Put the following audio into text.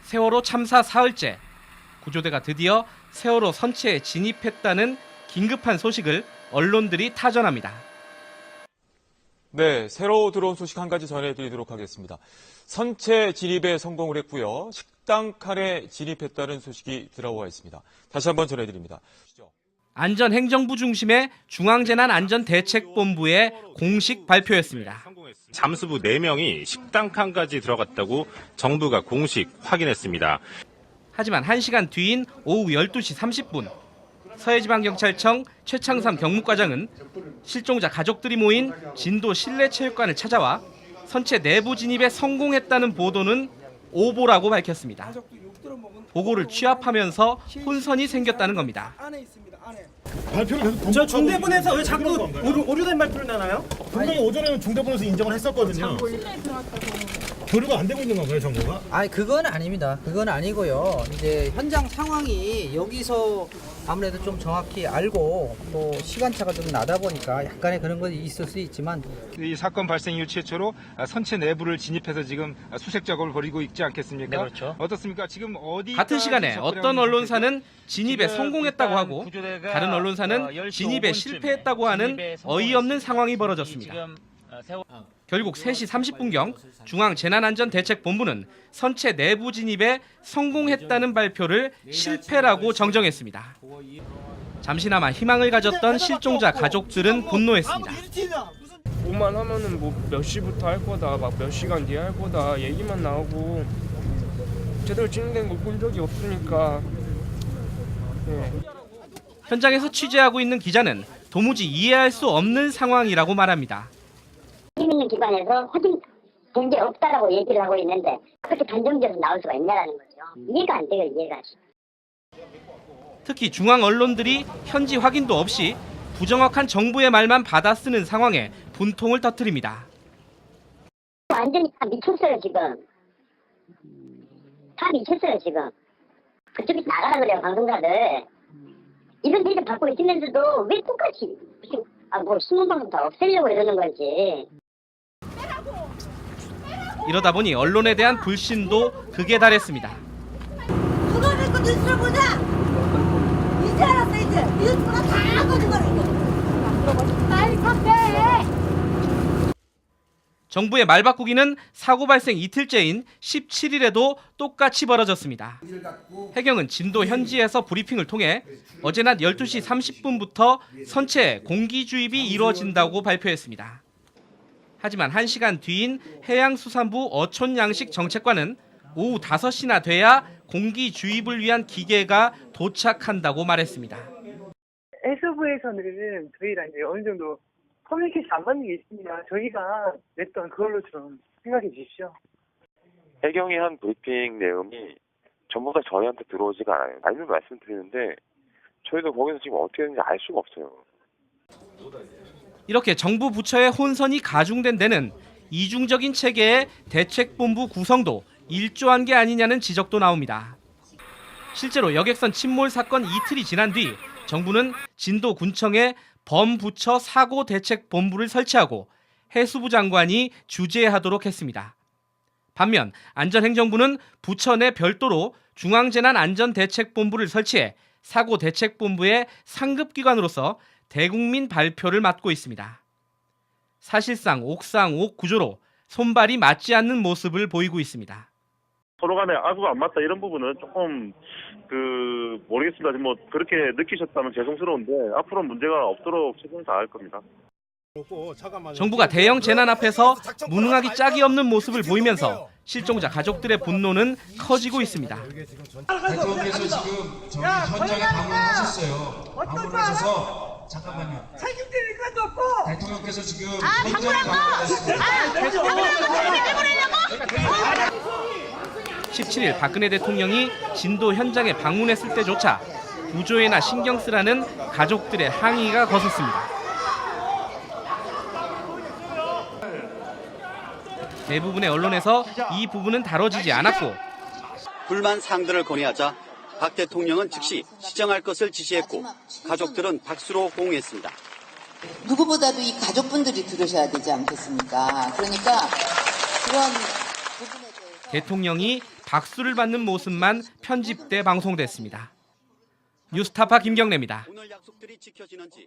세월호 참사 사흘째, 구조대가 드디어 세월호 선체에 진입했다는 긴급한 소식을 언론들이 타전합니다. 네, 새로 들어온 소식 한 가지 전해드리도록 하겠습니다. 선체 진입에 성공을 했고요. 식당 칸에 진입했다는 소식이 들어와 있습니다. 다시 한번 전해드립니다. 안전행정부 중심의 중앙재난안전대책본부의 공식 발표였습니다. 잠수부 4명이 식당 칸까지 들어갔다고 정부가 공식 확인했습니다. 하지만 1시간 뒤인 오후 12시 30분 서해지방경찰청 최창삼 경무과장은 실종자 가족들이 모인 진도 실내체육관을 찾아와 선체 내부 진입에 성공했다는 보도는 오보라고 밝혔습니다. 보고를 취합하면서 혼선이 생겼다는 겁니다. 발표를 계속 저 중대본에서 왜 자꾸 오류된 발표를 내나요? 분명히 오전에는 중대본에서 인정을 했었거든요. 교류가 안 되고 있는 건가요, 정부가? 아니 그건 아닙니다. 그건 아니고요. 이제 현장 상황이 여기서 아무래도 좀 정확히 알고 또 시간차가 좀 나다 보니까 약간의 그런 것이 있을 수 있지만 이 사건 발생 이후 최초로 선체 내부를 진입해서 지금 수색 작업을 벌이고 있지 않겠습니까? 네, 그렇죠. 어떻습니까? 지금 어디 같은 시간에 어떤 언론사는 진입에 성공했다고 하고 다른 언론사는 진입에 실패했다고 하는 어이없는 상황이 벌어졌습니다. 결국 3시 30분경 중앙재난안전대책본부는 선체 내부 진입에 성공했다는 발표를 실패라고 정정했습니다. 잠시나마 희망을 가졌던 실종자 가족들은 분노했습니다. 뭐만 하면은 뭐 몇 시부터 할 거다, 막 몇 시간 뒤에 할 거다 얘기만 나오고 제대로 진행된 거 본 적이 없으니까. 네. 현장에서 취재하고 있는 기자는 도무지 이해할 수 없는 상황이라고 말합니다. 책임 있는 기관에서 확인된 게 없다라고 얘기를 하고 있는데 그렇게 단정지어서 나올 수가 있냐라는 거죠. 이해가 안 돼요, 이해가. 특히 중앙 언론들이 현지 확인도 없이 부정확한 정부의 말만 받아쓰는 상황에 분통을 터뜨립니다. 완전히 다 미쳤어요, 지금. 다 미쳤어요, 지금. 그쪽이 나가라 그래요, 방송사들. 이런 데이터 받고 있으면서도 왜 똑같이 무슨 뭐 신문방송 다 없애려고 이러는 건지. 이러다 보니 언론에 대한 불신도 극에 달했습니다. 그거 믿고 뉴스를 보자. 이제 알았어 이제. 뉴스가 다 거짓말이고. 빨리 컴백. 정부의 말 바꾸기는 사고 발생 이틀째인 17일에도 똑같이 벌어졌습니다. 해경은 진도 현지에서 브리핑을 통해 어제 낮 12시 30분부터 선체에 공기 주입이 이루어진다고 발표했습니다. 하지만 1시간 뒤인 해양수산부 어촌양식정책관은 오후 5시나 돼야 공기 주입을 위한 기계가 도착한다고 말했습니다. 해수부에서는 저희랑 이제 어느 정도 커뮤니케이션 안 받는 게 있습니다. 저희가 냈던 그걸로 좀 생각해 주십시오. 해경이 한 브리핑 내용이 전부 다 저희한테 들어오지가 않아요. 알면 말씀드리는데 저희도 거기서 지금 어떻게 되는지 알 수가 없어요. 이렇게 정부 부처의 혼선이 가중된 데는 이중적인 체계의 대책본부 구성도 일조한 게 아니냐는 지적도 나옵니다. 실제로 여객선 침몰 사건 이틀이 지난 뒤 정부는 진도군청에 범부처 사고대책본부를 설치하고 해수부 장관이 주재하도록 했습니다. 반면 안전행정부는 부처 내 별도로 중앙재난안전대책본부를 설치해 사고대책본부의 상급기관으로서 대국민 발표를 맡고 있습니다. 사실상 옥상옥 구조로 손발이 맞지 않는 모습을 보이고 있습니다. 서로 간에 아구가 안 맞다 이런 부분은 조금 모르겠습니다. 뭐 그렇게 느끼셨다면 죄송스러운데 앞으로 문제가 없도록 최선을 다할 겁니다. 정부가 대형 재난 앞에서 무능하기 짝이 없는 모습을 보이면서 실종자 가족들의 분노는 커지고 있습니다. 대통령께서 지금 저기 현장에 방문하셨어요. 방문하셔서 잠깐만요. 책임질 것도 없고. 대통령께서 지금 현장에 방문하셨어요. 17일 박근혜 대통령이 진도 현장에 방문했을 때조차 구조에나 신경 쓰라는 가족들의 항의가 거셌습니다. 대부분의 언론에서 이 부분은 다뤄지지 않았고 불만 사항들을 건의하자 박 대통령은 즉시 시정할 것을 지시했고 가족들은 박수로 호응했습니다. 누구보다도 이 가족분들이 들으셔야 되지 않겠습니까? 그러니까 그런 부분에 대해서 대통령이 박수를 받는 모습만 편집돼 방송됐습니다. 뉴스타파 김경래입니다. 오늘 약속들이 지켜지는지